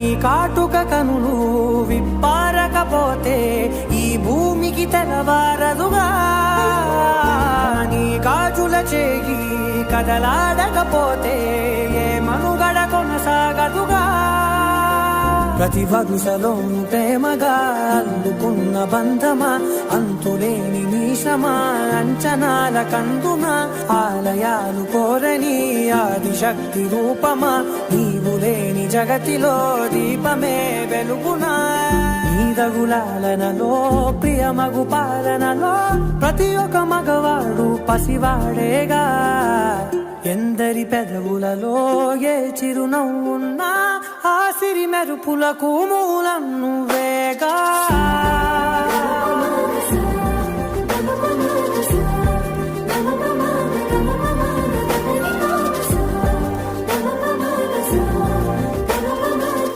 ఈ కాటుక కనులు విప్పారకపోతే ఈ భూమికి తెలవారదుగా. నీ గాజుల చేయి కదలాడకపోతే ఏ మనుగడ కొనసాగదుగా. ప్రతి వరుసలో ప్రేమగా అల్లుకున్న బంధమా, అంతులేని నీశమా, అంచనాల కందుమా, ఆలయాలు కోరని ఆదిశక్తి రూపమా, నీవు లేని జగతిలో దీపమే వెలుగునా. నీదగులాలనలో ప్రియమగు పాలనలో ప్రతి ఒక్క మగవాడు పసివాడేగా. ఎందరి పెదవులలో ఏ చిరునవ్వున్నా ఆ సిరి మెరుపులకు మూలం నువ్వేగా.